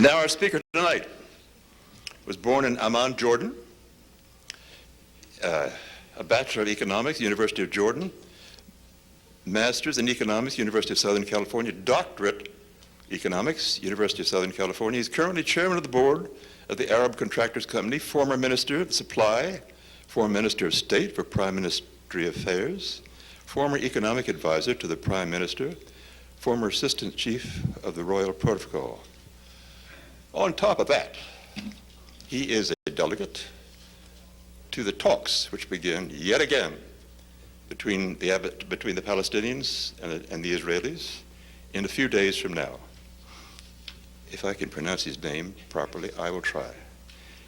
now our speaker tonight was born in Amman, Jordan, a Bachelor of Economics, University of Jordan, Master's in Economics, University of Southern California, Doctorate Economics, University of Southern California. He's currently chairman of the board of the Arab Contractors Company, former Minister of Supply, former Minister of State for Prime Ministry Affairs, former economic advisor to the Prime Minister, former Assistant Chief of the Royal Protocol. On top of that, he is a delegate to the talks which begin yet again between the Palestinians and the Israelis in a few days from now. If I can pronounce his name properly, I will try.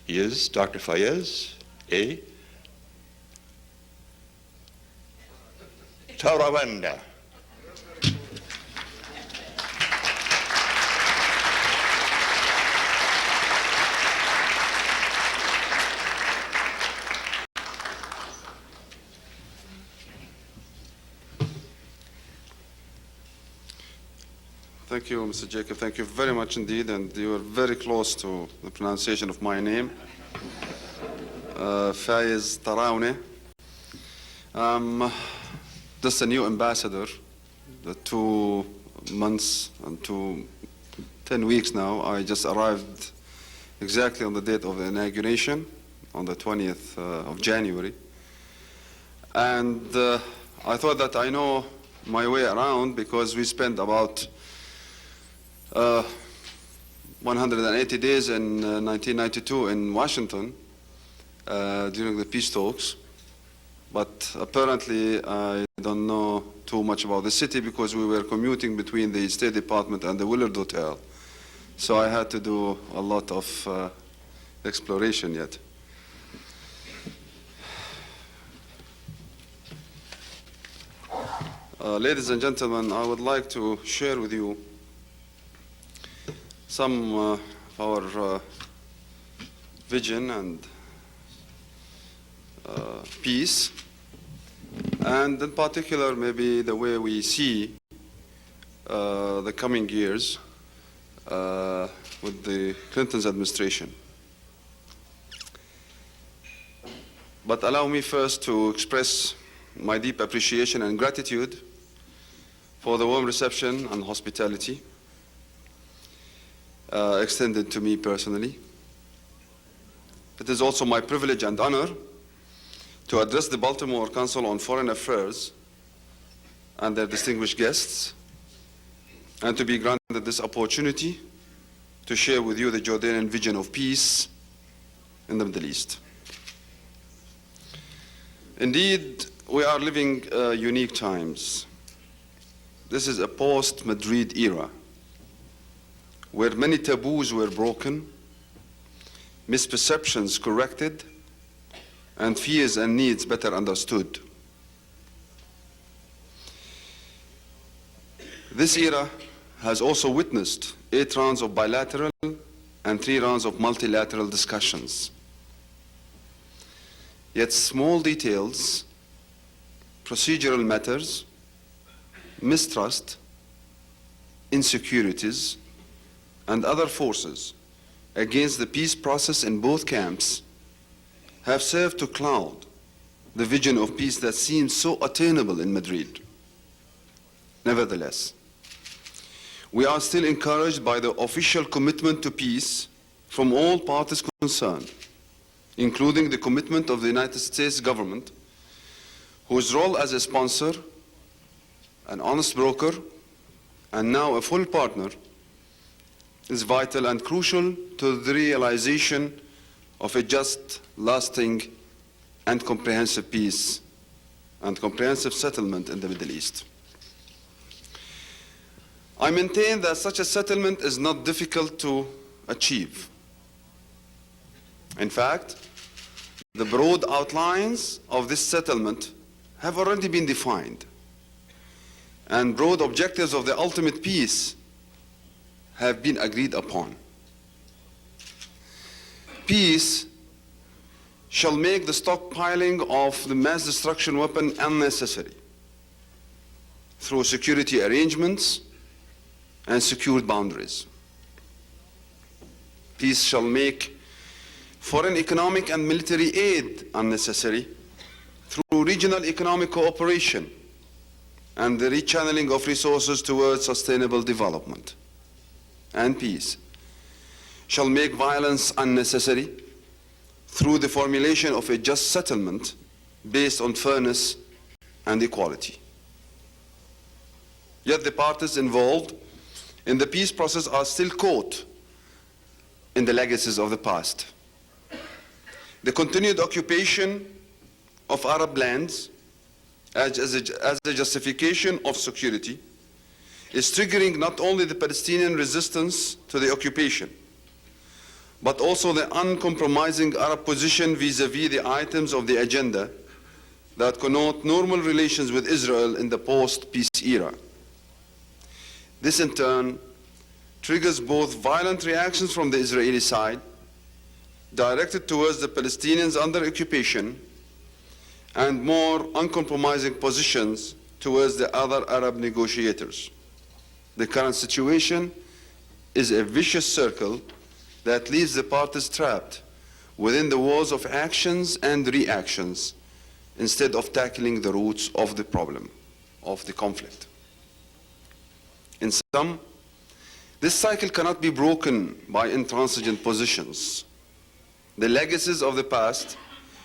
He is Dr. Fayez, A. Tarawneh. Thank you, Mr. Jacob. Thank you very much indeed, and you are very close to the pronunciation of my name. Fayez Tarawneh. I'm just a new ambassador, 2 months and 10 weeks now. I just arrived exactly on the date of the inauguration, on the 20th of January. And I thought that I know my way around because we spent about 180 days in 1992 in Washington during the peace talks. But apparently I don't know too much about the city because we were commuting between the State Department and the Willard Hotel. So I had to do a lot of exploration yet. Ladies and gentlemen, I would like to share with you some of our vision and peace, and in particular maybe the way we see the coming years with the Clinton's administration. But allow me first to express my deep appreciation and gratitude for the warm reception and hospitality extended to me personally. It is also my privilege and honor to address the Baltimore Council on Foreign Affairs and their distinguished guests, and to be granted this opportunity to share with you the Jordanian vision of peace in the Middle East. Indeed, we are living unique times. This is a post-Madrid era, where many taboos were broken, misperceptions corrected, and fears and needs better understood. This era has also witnessed 8 rounds of bilateral and 3 rounds of multilateral discussions. Yet small details, procedural matters, mistrust, insecurities, and other forces against the peace process in both camps have served to cloud the vision of peace that seems so attainable in Madrid. Nevertheless, we are still encouraged by the official commitment to peace from all parties concerned, including the commitment of the United States government, whose role as a sponsor, an honest broker, and now a full partner is vital and crucial to the realization of a just, lasting, and comprehensive peace and comprehensive settlement in the Middle East. I maintain that such a settlement is not difficult to achieve. In fact, the broad outlines of this settlement have already been defined, and broad objectives of the ultimate peace have been agreed upon. Peace shall make the stockpiling of the mass destruction weapon unnecessary through security arrangements and secured boundaries. Peace shall make foreign economic and military aid unnecessary through regional economic cooperation and the rechanneling of resources towards sustainable development. And peace shall make violence unnecessary through the formulation of a just settlement based on fairness and equality. Yet the parties involved in the peace process are still caught in the legacies of the past. The continued occupation of Arab lands as a justification of security is triggering not only the Palestinian resistance to the occupation, but also the uncompromising Arab position vis-à-vis the items of the agenda that connote normal relations with Israel in the post-peace era. This in turn triggers both violent reactions from the Israeli side, directed towards the Palestinians under occupation, and more uncompromising positions towards the other Arab negotiators. The current situation is a vicious circle that leaves the parties trapped within the walls of actions and reactions instead of tackling the roots of the problem, of the conflict. In sum, this cycle cannot be broken by intransigent positions. The legacies of the past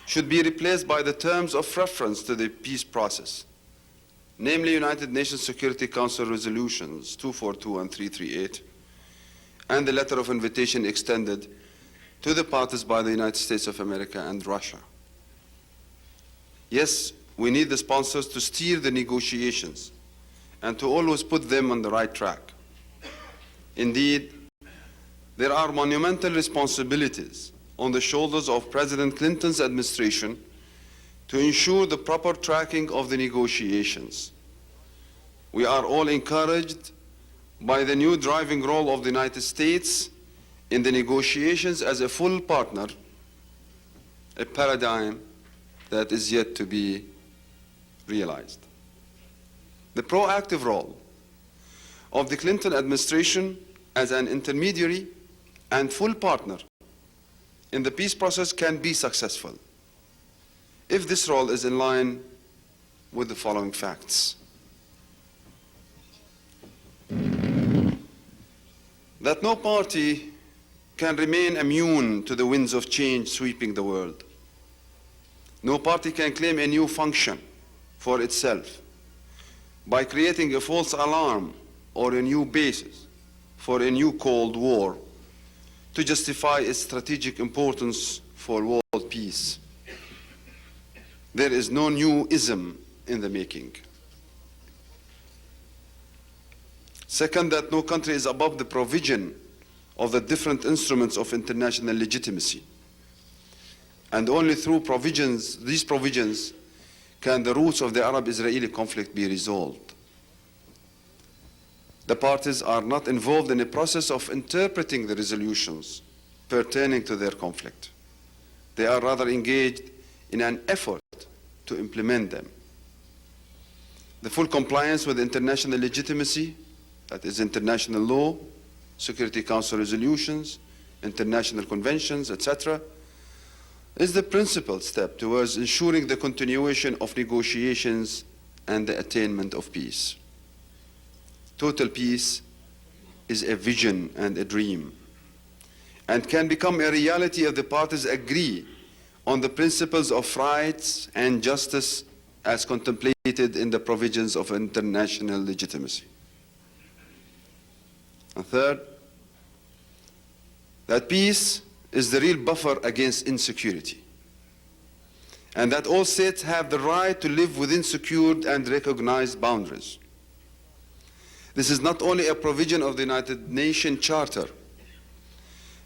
should be replaced by the terms of reference to the peace process, namely United Nations Security Council resolutions 242 and 338, and the letter of invitation extended to the parties by the United States of America and Russia. Yes, we need the sponsors to steer the negotiations and to always put them on the right track. Indeed, there are monumental responsibilities on the shoulders of President Clinton's administration to ensure the proper tracking of the negotiations. We are all encouraged by the new driving role of the United States in the negotiations as a full partner, a paradigm that is yet to be realized. The proactive role of the Clinton administration as an intermediary and full partner in the peace process can be successful if this role is in line with the following facts. That no party can remain immune to the winds of change sweeping the world. No party can claim a new function for itself by creating a false alarm or a new basis for a new Cold War to justify its strategic importance for world peace. There is no new ism in the making. Second, that no country is above the provision of the different instruments of international legitimacy. And only through these provisions can the roots of the Arab-Israeli conflict be resolved. The parties are not involved in a process of interpreting the resolutions pertaining to their conflict. They are rather engaged in an effort to implement them. The full compliance with international legitimacy, that is international law, Security Council resolutions, international conventions, etc., is the principal step towards ensuring the continuation of negotiations and the attainment of peace. Total peace is a vision and a dream, and can become a reality if the parties agree on the principles of rights and justice as contemplated in the provisions of international legitimacy. And third, that peace is the real buffer against insecurity, and that all states have the right to live within secured and recognized boundaries. This is not only a provision of the United Nations Charter,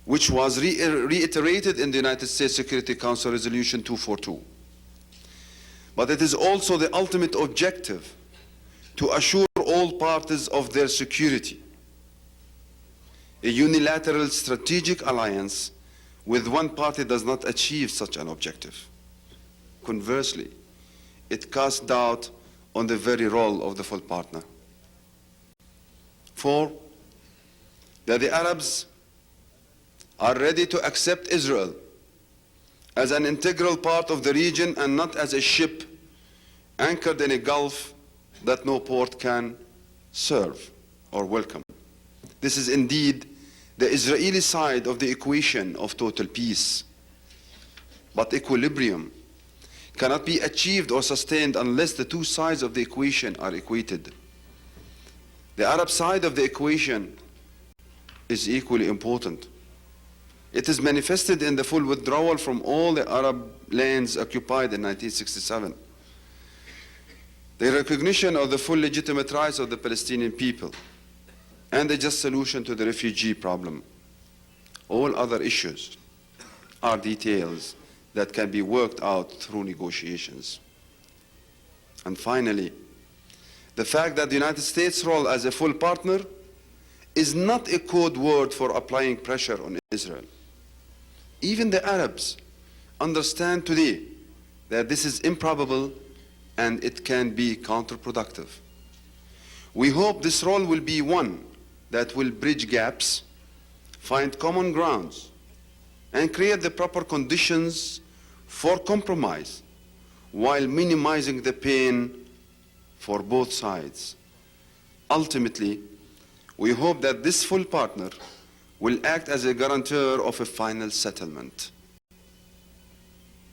which was reiterated in the United States Security Council Resolution 242, but it is also the ultimate objective to assure all parties of their security. A unilateral strategic alliance with one party does not achieve such an objective. Conversely, it casts doubt on the very role of the full partner. 4, that the Arabs are ready to accept Israel as an integral part of the region and not as a ship anchored in a gulf that no port can serve or welcome. This is indeed the Israeli side of the equation of total peace. But equilibrium cannot be achieved or sustained unless the two sides of the equation are equated. The Arab side of the equation is equally important. It is manifested in the full withdrawal from all the Arab lands occupied in 1967. The recognition of the full legitimate rights of the Palestinian people and a just solution to the refugee problem. All other issues are details that can be worked out through negotiations. And finally, the fact that the United States' role as a full partner is not a code word for applying pressure on Israel. Even the Arabs understand today that this is improbable and it can be counterproductive. We hope this role will be one that will bridge gaps, find common grounds, and create the proper conditions for compromise while minimizing the pain for both sides. Ultimately, we hope that this full partner will act as a guarantor of a final settlement.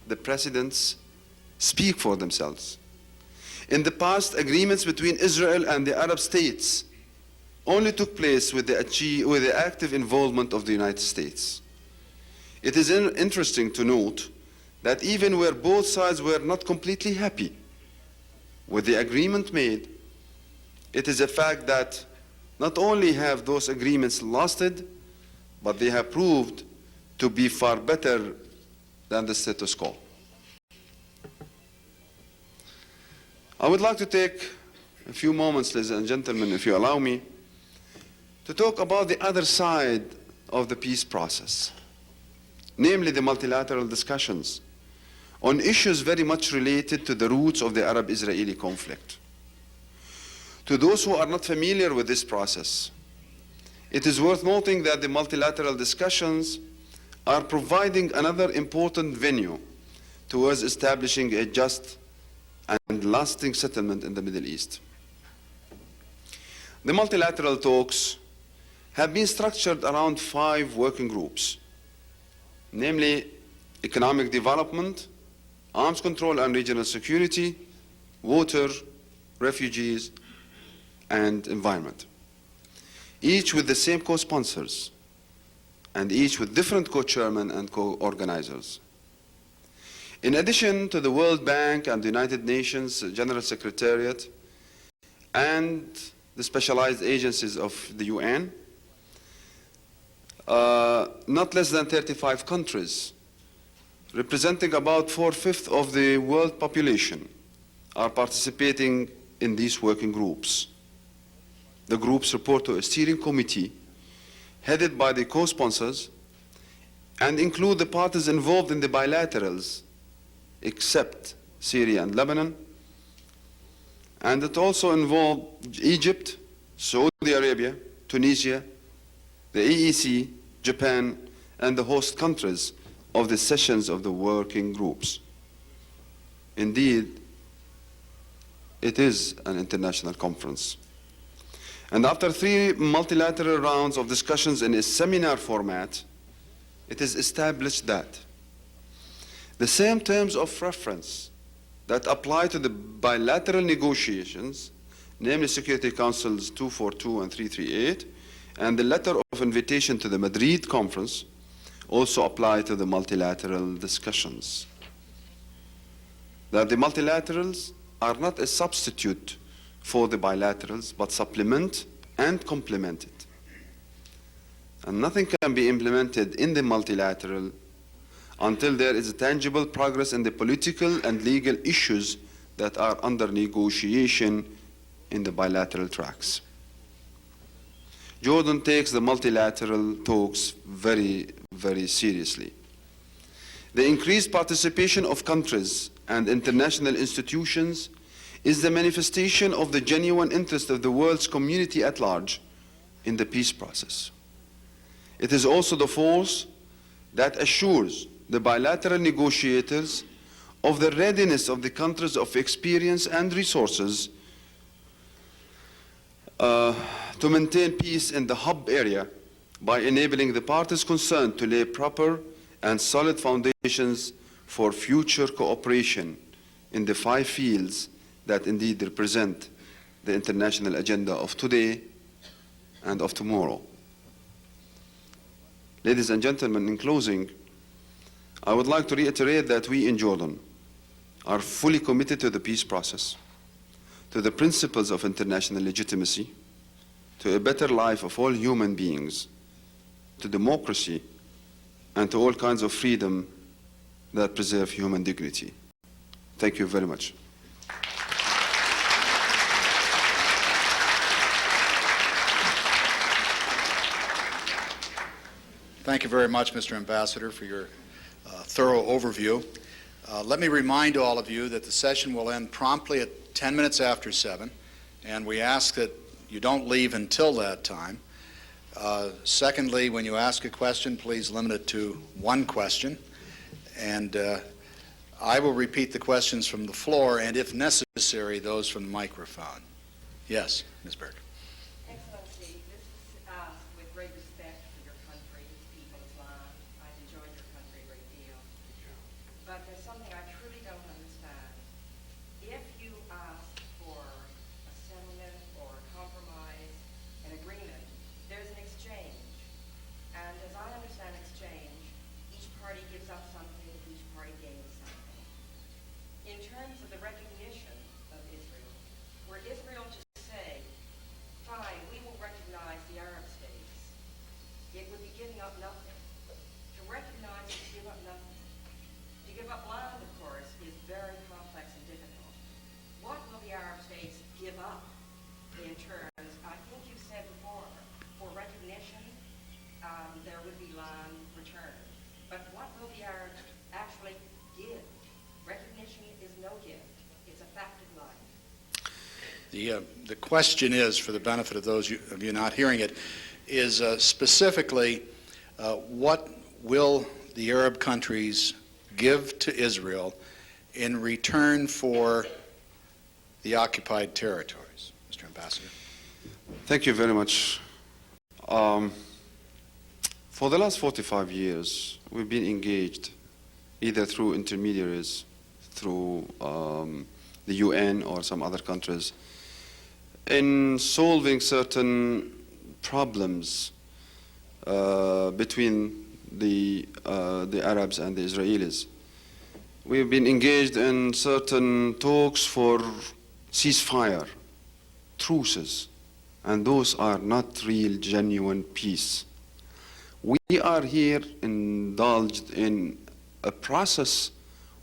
The precedents speak for themselves. In the past, agreements between Israel and the Arab states only took place with the active involvement of the United States. It is interesting to note that even where both sides were not completely happy with the agreement made, it is a fact that not only have those agreements lasted, but they have proved to be far better than the status quo. I would like to take a few moments, ladies and gentlemen, if you allow me, to talk about the other side of the peace process, namely the multilateral discussions on issues very much related to the roots of the Arab-Israeli conflict. To those who are not familiar with this process, it is worth noting that the multilateral discussions are providing another important venue towards establishing a just and lasting settlement in the Middle East. The multilateral talks have been structured around 5 working groups, namely economic development, arms control and regional security, water, refugees, and environment. Each with the same co-sponsors, and each with different co-chairmen and co-organizers. In addition to the World Bank and the United Nations General Secretariat and the specialized agencies of the UN, not less than 35 countries, representing about 4/5 of the world population, are participating in these working groups. The groups report to a steering committee headed by the co-sponsors and include the parties involved in the bilaterals, except Syria and Lebanon. And it also involved Egypt, Saudi Arabia, Tunisia, the EEC, Japan, and the host countries of the sessions of the working groups. Indeed, it is an international conference. And after 3 multilateral rounds of discussions in a seminar format, it is established that the same terms of reference that apply to the bilateral negotiations, namely Security Councils 242 and 338, and the letter of invitation to the Madrid conference, also apply to the multilateral discussions. That the multilaterals are not a substitute for the bilaterals, but supplement and complement it. And nothing can be implemented in the multilateral until there is a tangible progress in the political and legal issues that are under negotiation in the bilateral tracks. Jordan takes the multilateral talks very, very seriously. The increased participation of countries and international institutions is the manifestation of the genuine interest of the world's community at large in the peace process. It is also the force that assures the bilateral negotiators of the readiness of the countries of experience and resources to maintain peace in the hub area by enabling the parties concerned to lay proper and solid foundations for future cooperation in the 5 fields that indeed represent the international agenda of today and of tomorrow. Ladies and gentlemen, in closing, I would like to reiterate that we in Jordan are fully committed to the peace process, to the principles of international legitimacy, to a better life of all human beings, to democracy, and to all kinds of freedom that preserve human dignity. Thank you very much. Thank you very much, Mr. Ambassador, for your thorough overview. Let me remind all of you that the session will end promptly at 10 minutes after 7, and we ask that you don't leave until that time. Secondly, when you ask a question, please limit it to 1 question, and I will repeat the questions from the floor, and if necessary, those from the microphone. Yes, Ms. Berg. Excellency, this is asked with great respect for your country, its people, its land. I've enjoyed your country a great deal. But there's something I truly don't understand. If you ask for a settlement or a compromise, an agreement, there's an exchange. And as I understand exchange, each party gives up something, each party gains something. In terms of the recognition of Israel, were Israel to say, fine, we will recognize the Arab states, it would be giving up nothing. To recognize is to give up nothing. To give up land, of course, is very complex and difficult. What will the Arab states give up in terms, I think you've said before, for recognition, there would be land returned. But what will the Arabs actually give? Recognition is no gift. It's a fact of life. The question is, for the benefit of those of you not hearing it, is specifically what will the Arab countries give to Israel in return for the occupied territories? Mr. Ambassador. Thank you very much. For the last 45 years, we've been engaged either through intermediaries, through the UN or some other countries, in solving certain problems between the Arabs and the Israelis. We've been engaged in certain talks for ceasefire, truces, and those are not real, genuine peace. We are here indulged in a process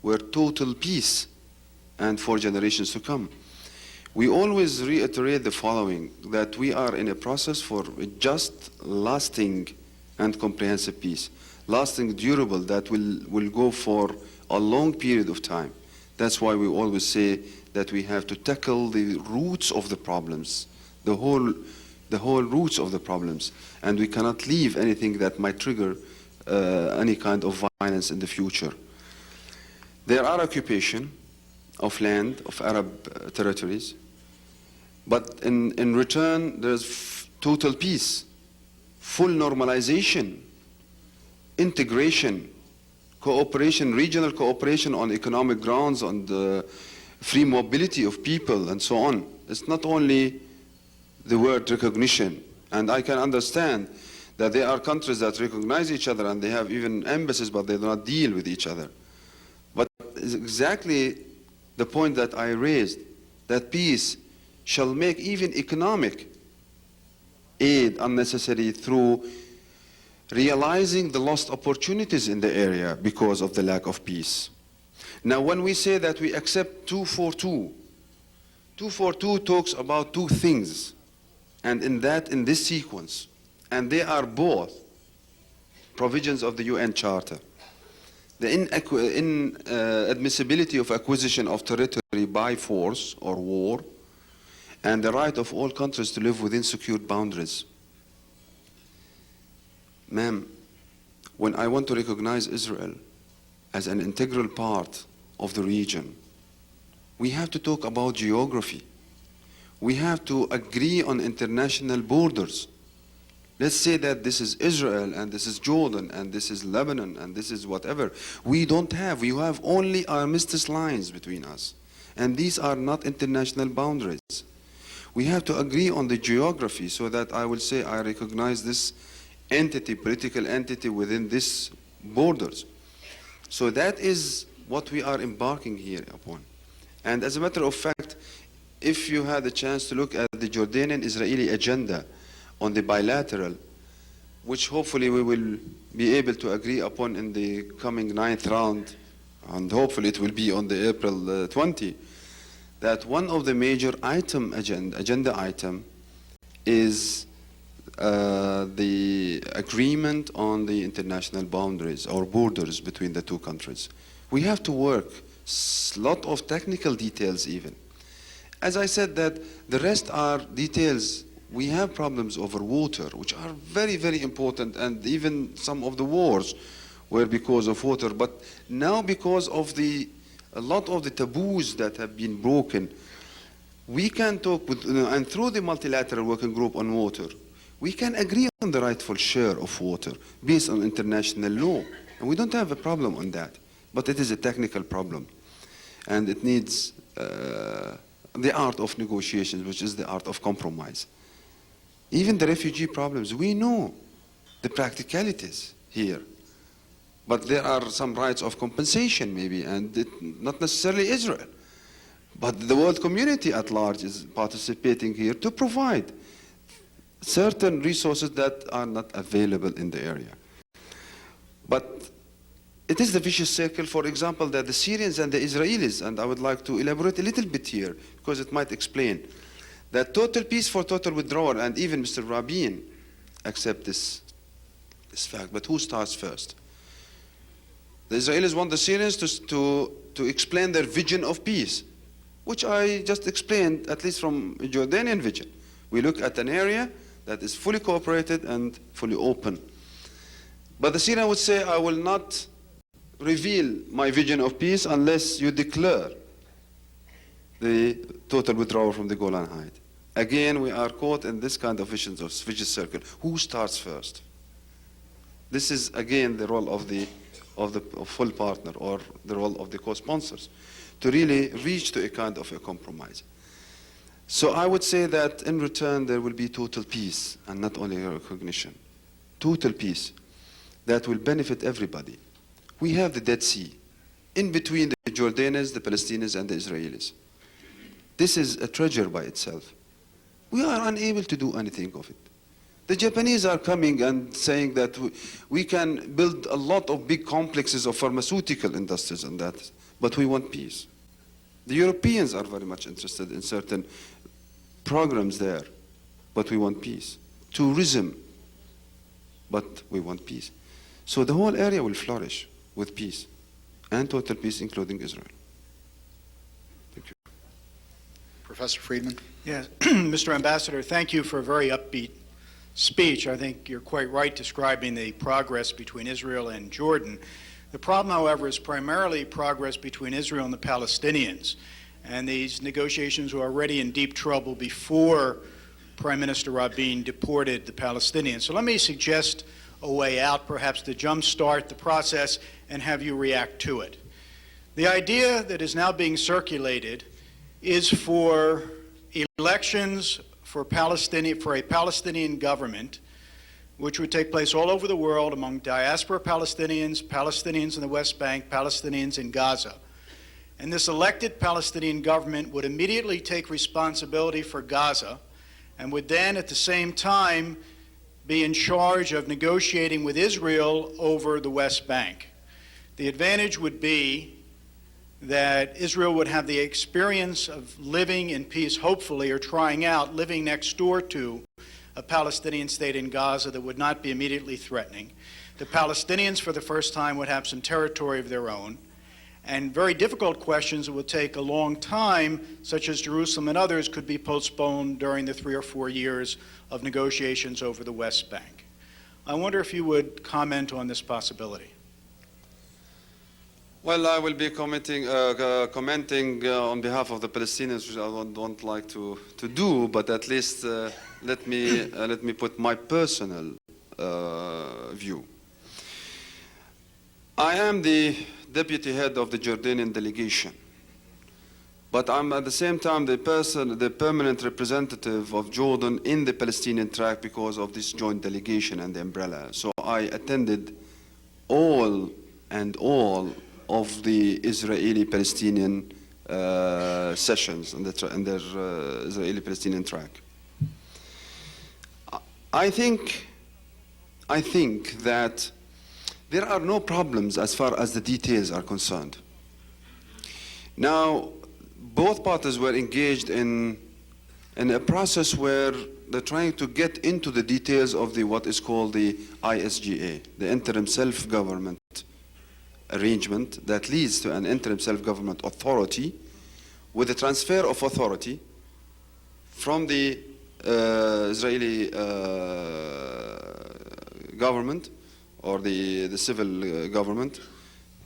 where total peace and for generations to come. We always reiterate the following, that we are in a process for just, lasting, and comprehensive peace. Lasting, durable, that will go for a long period of time. That's why we always say that we have to tackle the roots of the problems, the whole roots of the problems, and we cannot leave anything that might trigger any kind of violence in the future. There are occupation of land, of Arab territories, but in return there's total peace, full normalization, integration, cooperation, regional cooperation on economic grounds, on the free mobility of people and so on. It's not only the word recognition, and I can understand that there are countries that recognize each other and they have even embassies, but they do not deal with each other. But it's exactly the point that I raised, that peace shall make even economic aid unnecessary through realizing the lost opportunities in the area because of the lack of peace. Now, when we say that we accept 242, 242 talks about 2 things, and in this sequence, and they are both provisions of the UN Charter. The inadmissibility of acquisition of territory by force or war, and the right of all countries to live within secured boundaries. Ma'am, when I want to recognize Israel as an integral part of the region, we have to talk about geography. We have to agree on international borders. Let's say that this is Israel, and this is Jordan, and this is Lebanon, and this is whatever. We don't have. We have only armistice lines between us. And these are not international boundaries. We have to agree on the geography so that I will say I recognize this entity, political entity within these borders. So that is what we are embarking here upon. And as a matter of fact, if you had a chance to look at the Jordanian-Israeli agenda on the bilateral, which hopefully we will be able to agree upon in the coming 9th round, and hopefully it will be on the April 20, that one of the major agenda item is the agreement on the international boundaries or borders between the two countries. We have to work a lot of technical details even. As I said, that the rest are details. We have problems over water, which are very, very important, and even some of the wars were because of water. But now because of a lot of the taboos that have been broken, we can talk with, and through the multilateral working group on water, we can agree on the rightful share of water based on international law. And we don't have a problem on that. But it is a technical problem. And it needs the art of negotiations, which is the art of compromise. Even the refugee problems, we know the practicalities here. But there are some rights of compensation maybe, and not necessarily Israel. But the world community at large is participating here to provide certain resources that are not available in the area. But it is the vicious circle, for example, that the Syrians and the Israelis, and I would like to elaborate a little bit here, because it might explain, that total peace for total withdrawal, and even Mr. Rabin accept this fact. But who starts first? The Israelis want the Syrians to explain their vision of peace, which I just explained, at least from a Jordanian vision. We look at an area that is fully cooperated and fully open. But the Syrian would say, I will not reveal my vision of peace unless you declare the total withdrawal from the Golan Heights. Again, we are caught in this kind of vicious circle. Who starts first? This is, again, the role of the full partner, or the role of the co-sponsors, to really reach to a kind of a compromise. So I would say that in return there will be total peace, and not only recognition. Total peace that will benefit everybody. We have the Dead Sea, in between the Jordanians, the Palestinians, and the Israelis. This is a treasure by itself. We are unable to do anything of it. The Japanese are coming and saying that we can build a lot of big complexes of pharmaceutical industries and that, but we want peace. The Europeans are very much interested in certain programs there, but we want peace. Tourism, but we want peace. So the whole area will flourish with peace, and total peace, including Israel. Thank you. Professor Friedman. Yes, Mr. Ambassador, thank you for a very upbeat speech. I think you're quite right describing the progress between Israel and Jordan. The problem, however, is primarily progress between Israel and the Palestinians. And these negotiations were already in deep trouble before Prime Minister Rabin deported the Palestinians. So let me suggest a way out, perhaps to jumpstart the process and have you react to it. The idea that is now being circulated is for elections for a Palestinian government, which would take place all over the world among diaspora Palestinians, Palestinians in the West Bank, Palestinians in Gaza. And this elected Palestinian government would immediately take responsibility for Gaza and would then at the same time be in charge of negotiating with Israel over the West Bank. The advantage would be that Israel would have the experience of living in peace, hopefully, or trying out living next door to a Palestinian state in Gaza that would not be immediately threatening. The Palestinians, for the first time, would have some territory of their own. And very difficult questions that would take a long time, such as Jerusalem and others, could be postponed during the 3 or 4 years of negotiations over the West Bank. I wonder if you would comment on this possibility. Well, I will be commenting on behalf of the Palestinians, which I don't like to do, but at least let me put my personal view. I am the deputy head of the Jordanian delegation, but I'm at the same time the permanent representative of Jordan in the Palestinian tract because of this joint delegation and the umbrella. So I attended all of the Israeli-Palestinian sessions in their Israeli-Palestinian track. I think that there are no problems as far as the details are concerned. Now, both parties were engaged in a process where they're trying to get into the details of what is called the ISGA, the Interim Self-Government Arrangement that leads to an Interim Self-Government Authority with the transfer of authority from the Israeli government or the civil government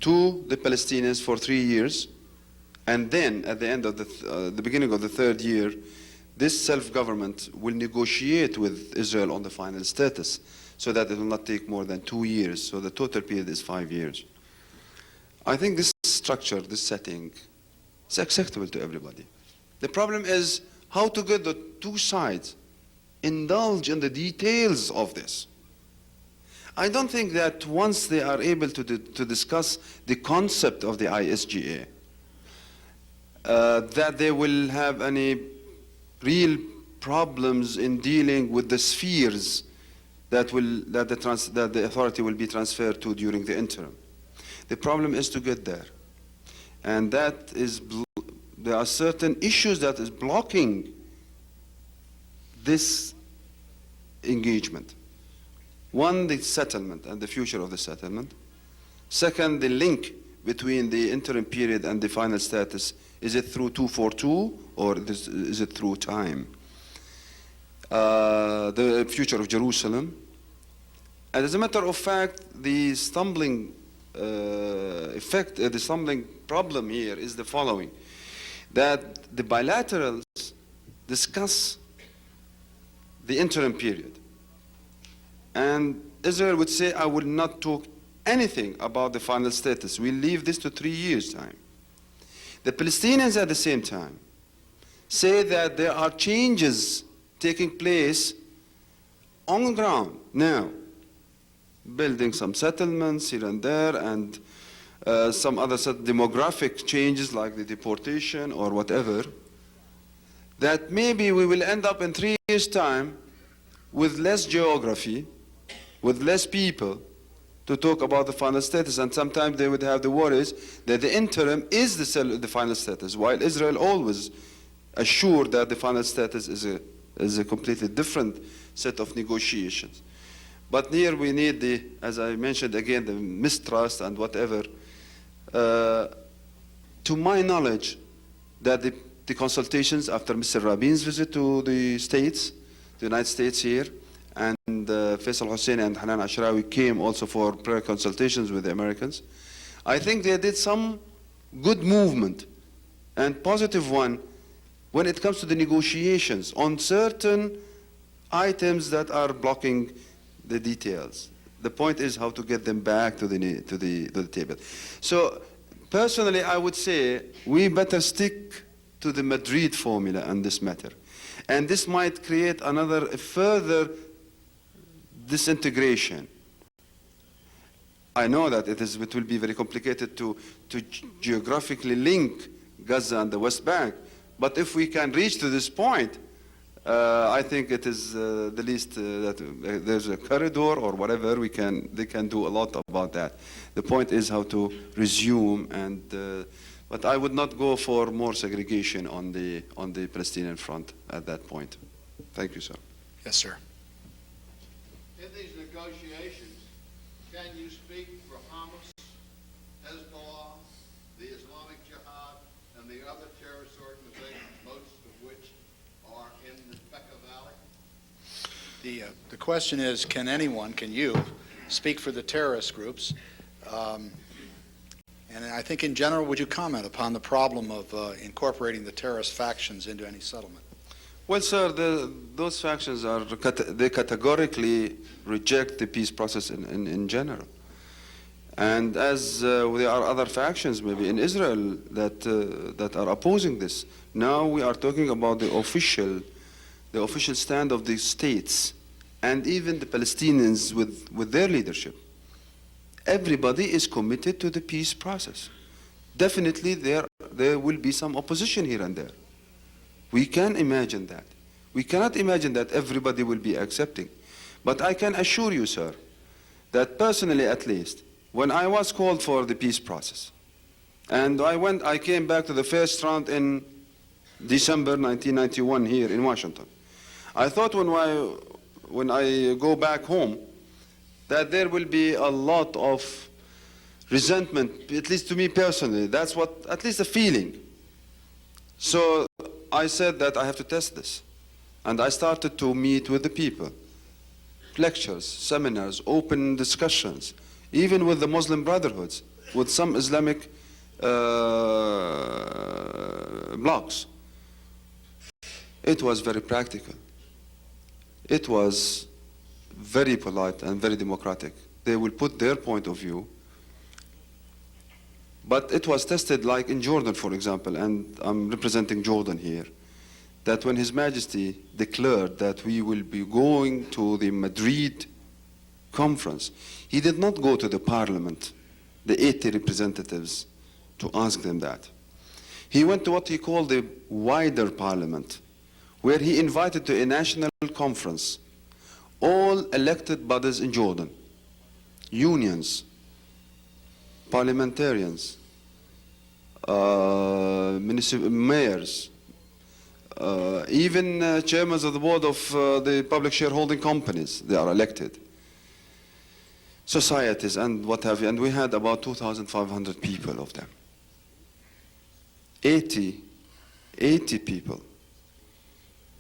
to the Palestinians for 3 years, and then at the end of the beginning of the third year, this self-government will negotiate with Israel on the final status, so that it will not take more than 2 years. So the total period is 5 years. I think this structure, this setting, is acceptable to everybody. The problem is how to get the two sides indulge in the details of this. I don't think that once they are able to discuss the concept of the ISGA, that they will have any real problems in dealing with the spheres that the authority will be transferred to during the interim. The problem is to get there, and there are certain issues that is blocking this engagement. One, the settlement and the future of the settlement. Second, the link between the interim period and the final status. Is it through 242 or is it through time? The future of Jerusalem. And as a matter of fact, the stumbling the stumbling problem here is the following: that the bilaterals discuss the interim period, and Israel would say, I will not talk anything about the final status. We'll leave this to 3 years' time. The Palestinians at the same time say that there are changes taking place on the ground now, building some settlements here and there, and some other demographic changes like the deportation or whatever, that maybe we will end up in 3 years' time with less geography, with less people to talk about the final status, and sometimes they would have the worries that the interim is the final status, while Israel always assured that the final status is a completely different set of negotiations. But here we need as I mentioned again, the mistrust and whatever. To my knowledge, that the consultations after Mr. Rabin's visit to the United States here, and Faisal Husseini and Hanan Ashrawi came also for prayer consultations with the Americans. I think they did some good movement and positive one when it comes to the negotiations on certain items that are blocking the details. The point is how to get them back to the table. So personally, I would say we better stick to the Madrid formula on this matter. And this might create a further disintegration. I know that it will be very complicated to geographically link Gaza and the West Bank, but if we can reach to this point, I think it is the least that there's a corridor or whatever they can do a lot about that. The point is how to resume, but I would not go for more segregation on the Palestinian front at that point. Thank you, sir. Yes, sir. In these negotiations, can you speak for Hamas, Hezbollah, the Islamic Jihad, and the other terrorist organizations, most of which are in the Bekaa Valley? The question is, can you, speak for the terrorist groups? And I think in general, would you comment upon the problem of incorporating the terrorist factions into any settlement? Well, sir, those factions they categorically reject the peace process in general. And as there are other factions, maybe in Israel, that are opposing this. Now we are talking about the official stand of the states and even the Palestinians with their leadership. Everybody is committed to the peace process. Definitely there will be some opposition here and there. We can imagine that. We cannot imagine that everybody will be accepting. But I can assure you, sir, that personally at least, when I was called for the peace process, and I came back to the first round in December 1991 here in Washington. I thought when I go back home that there will be a lot of resentment, at least to me personally. That's what, at least a feeling. So I said that I have to test this. And I started to meet with the people. Lectures, seminars, open discussions, even with the Muslim brotherhoods, with some Islamic blocs. It was very practical. It was very polite and very democratic. They will put their point of view. But it was tested like in Jordan, for example, and I'm representing Jordan here, that when His Majesty declared that we will be going to the Madrid conference, he did not go to the parliament, the 80 representatives, to ask them that. He went to what he called the wider parliament, where he invited to a national conference all elected bodies in Jordan, unions, parliamentarians, municipal mayors, even chairmen of the board of the public shareholding companies, they are elected, societies and what have you, and we had about 2,500 people of them. 80 people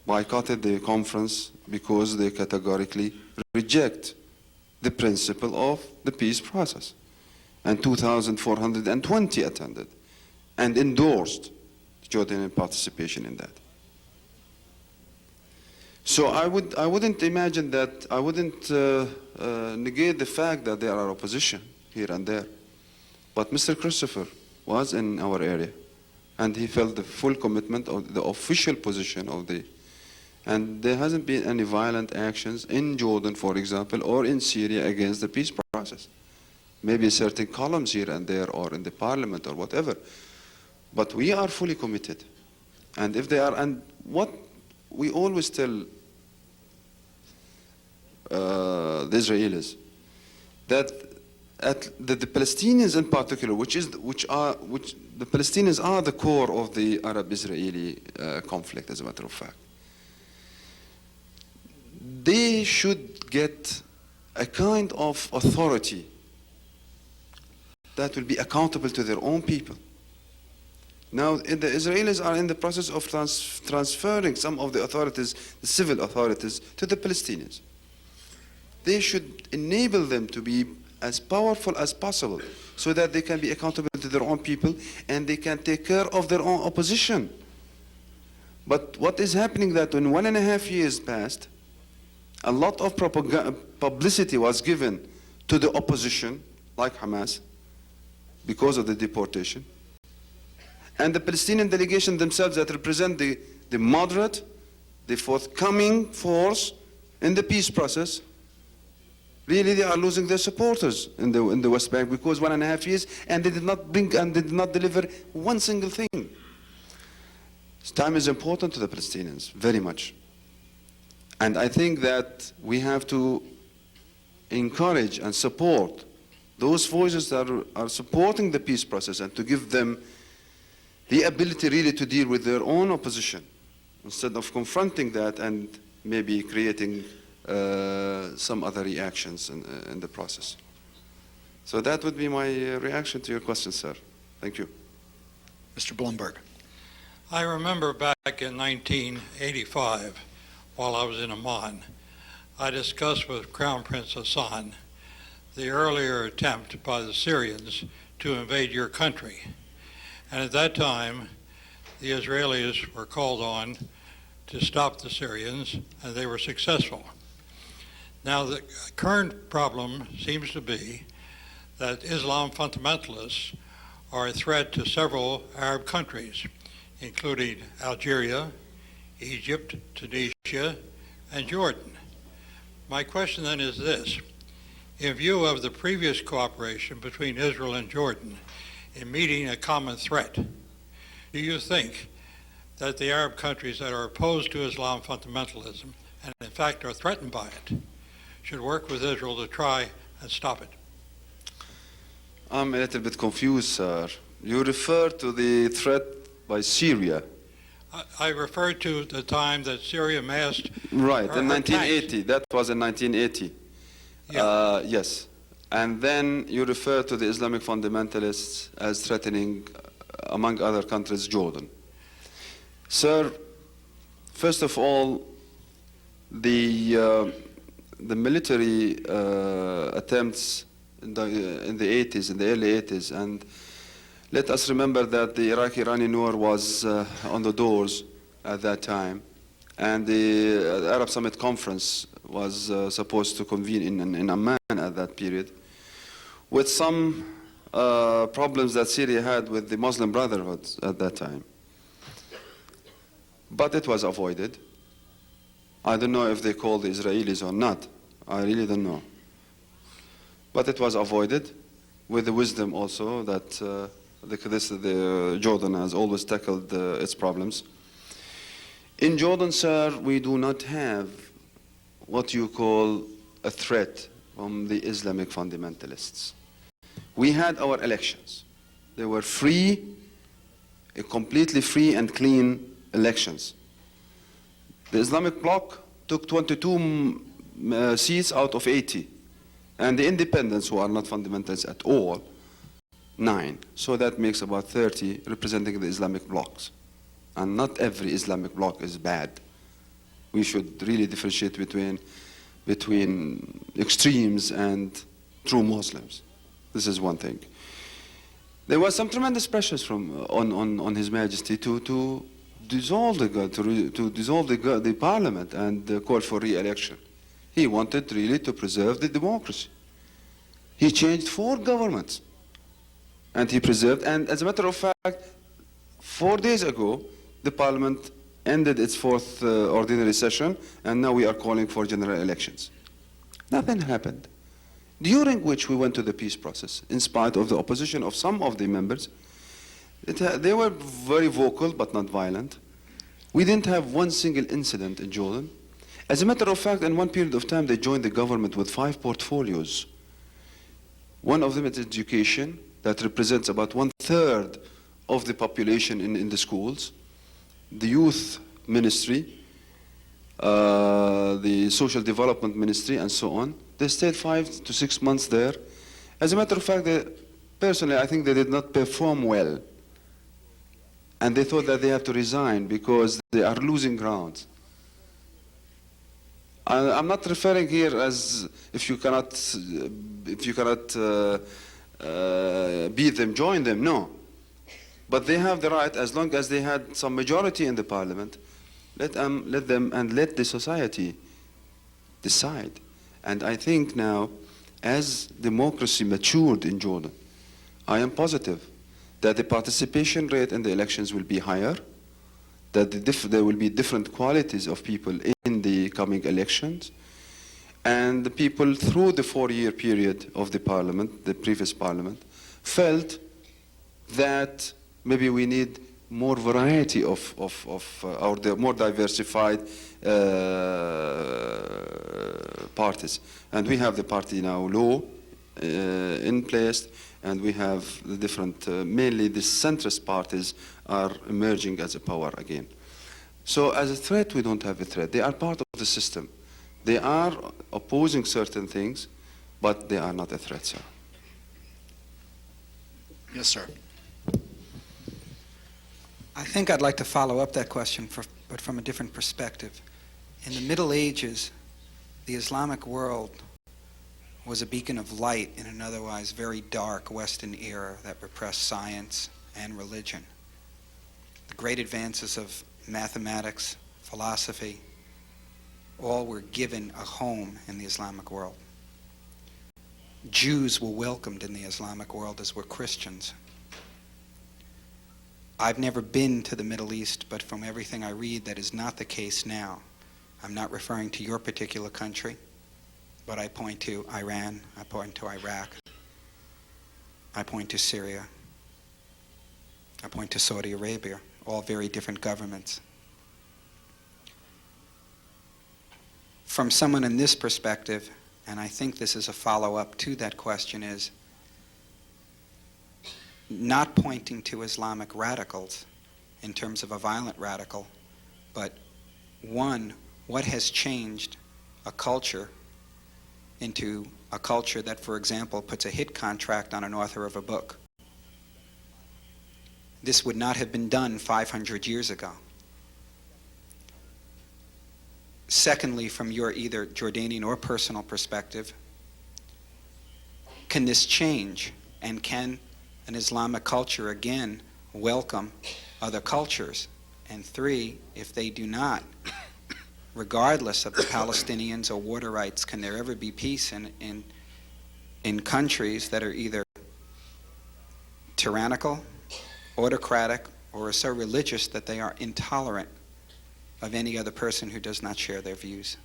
boycotted the conference because they categorically reject the principle of the peace process. And 2,420 attended and endorsed Jordanian participation in that. So I wouldn't imagine that, I wouldn't negate the fact that there are opposition here and there. But Mr. Christopher was in our area, and he felt the full commitment of the official position of the, and there hasn't been any violent actions in Jordan, for example, or in Syria against the peace process. Maybe certain columns here and there, or in the parliament, or whatever. But we are fully committed. And if they are, and what we always tell the Israelis, that the Palestinians in particular, which the Palestinians are the core of the Arab-Israeli conflict, as a matter of fact. They should get a kind of authority that will be accountable to their own people. Now, the Israelis are in the process of transferring some of the authorities, the civil authorities, to the Palestinians. They should enable them to be as powerful as possible so that they can be accountable to their own people and they can take care of their own opposition. But what is happening that when 1.5 years passed, a lot of publicity was given to the opposition, like Hamas, because of the deportation. And the Palestinian delegation themselves that represent the moderate, the forthcoming force in the peace process, really they are losing their supporters in the West Bank because 1.5 years and they did not bring and they did not deliver one single thing. Time is important to the Palestinians, very much. And I think that we have to encourage and support those voices that are supporting the peace process and to give them the ability really to deal with their own opposition instead of confronting that and maybe creating some other reactions in the process. So that would be my reaction to your question, sir. Thank you. Mr. Blumberg. I remember back in 1985, while I was in Amman, I discussed with Crown Prince Hassan the earlier attempt by the Syrians to invade your country. And at that time, the Israelis were called on to stop the Syrians, and they were successful. Now, the current problem seems to be that Islam fundamentalists are a threat to several Arab countries, including Algeria, Egypt, Tunisia, and Jordan. My question then is this: in view of the previous cooperation between Israel and Jordan in meeting a common threat, do you think that the Arab countries that are opposed to Islam fundamentalism, and in fact are threatened by it, should work with Israel to try and stop it? I'm a little bit confused, sir. You refer to the threat by Syria. I referred to the time that Syria massed. Right, in her 1980. tanks. That was in 1980. Yeah. Yes. And then you refer to the Islamic fundamentalists as threatening, among other countries, Jordan. Sir, first of all, the military attempts in the 80s, in the early 80s, and let us remember that the Iraq-Iranian war was on the doors at that time, and the Arab Summit Conference was supposed to convene in Amman at that period, with some problems that Syria had with the Muslim Brotherhood at that time. But it was avoided. I don't know if they called the Israelis or not. I really don't know. But it was avoided with the wisdom also that the Jordan has always tackled its problems. In Jordan, sir, we do not have what you call a threat from the Islamic fundamentalists. We had our elections. They were free, completely free and clean elections. The Islamic bloc took 22 seats out of 80, and the independents, who are not fundamentalists at all, 9. So that makes about 30 representing the Islamic blocs. And not every Islamic bloc is bad. We should really differentiate between extremes and true Muslims. This is one thing. There was some tremendous pressures on His Majesty to dissolve the parliament and call for re-election. He wanted really to preserve the democracy. He changed 4 governments, and he preserved. And as a matter of fact, 4 days ago, the parliament ended its 4th ordinary session, and now we are calling for general elections. Nothing happened. During which we went to the peace process, in spite of the opposition of some of the members. They were very vocal, but not violent. We didn't have one single incident in Jordan. As a matter of fact, in one period of time, they joined the government with 5 portfolios. One of them is education, that represents about 1/3 of the population in the schools, the youth ministry, the social development ministry, and so on. They stayed 5 to 6 months there. As a matter of fact, personally, I think they did not perform well. And they thought that they have to resign because they are losing ground. I'm not referring here as if you cannot beat them, join them, no. But they have the right, as long as they had some majority in the parliament, let them and let the society decide. And I think now, as democracy matured in Jordan, I am positive that the participation rate in the elections will be higher, that there will be different qualities of people in the coming elections, and the people through the 4-year period of the parliament, the previous parliament, felt that maybe we need more variety or the more diversified parties. And we have the party now law in place, and we have the different, mainly the centrist parties are emerging as a power again. So as a threat, we don't have a threat. They are part of the system. They are opposing certain things, but they are not a threat, sir. Yes, sir. I think I'd like to follow up that question, but from a different perspective. In the Middle Ages, The Islamic world was a beacon of light in an otherwise very dark Western era that repressed science and religion. The great advances of mathematics, philosophy, all were given a home in the Islamic world. Jews were welcomed in the Islamic world, as were Christians. I've never been to the Middle East, but from everything I read, that is not the case now. I'm not referring to your particular country, but I point to Iran, I point to Iraq, I point to Syria, I point to Saudi Arabia, all very different governments. From someone in this perspective, and I think this is a follow-up to that question, is not pointing to Islamic radicals in terms of a violent radical, but one, what has changed a culture into a culture that, for example, puts a hit contract on an author of a book? This would not have been done 500 years ago. Secondly, from your either Jordanian or personal perspective, can this change? And can an Islamic culture again welcome other cultures? And three, if they do not, regardless of the Palestinians or water rights, can there ever be peace in countries that are either tyrannical, autocratic, or are so religious that they are intolerant of any other person who does not share their views?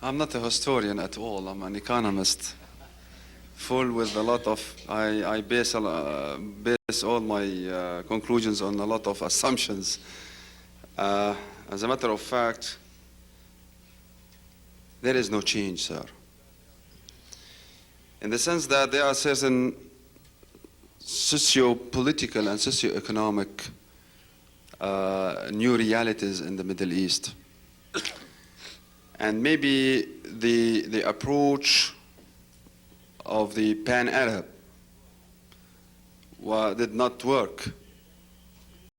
I'm not a historian at all. I'm an economist, full with a lot of, I base all my conclusions on a lot of assumptions. As a matter of fact, there is no change, sir. In the sense that there are certain socio-political and socio-economic new realities in the Middle East. And maybe the approach of the pan-Arab did not work.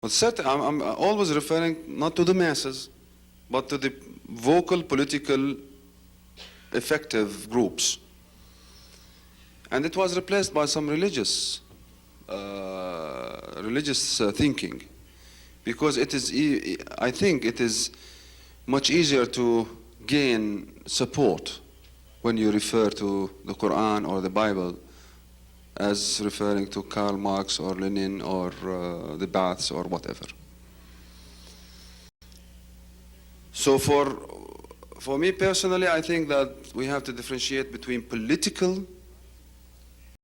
But certainly, I'm always referring not to the masses, but to the vocal political effective groups. And it was replaced by some religious thinking. Because it is, I think it is much easier to gain support when you refer to the Quran or the Bible as referring to Karl Marx or Lenin or the Ba'aths or whatever. So for me personally, I think that we have to differentiate between political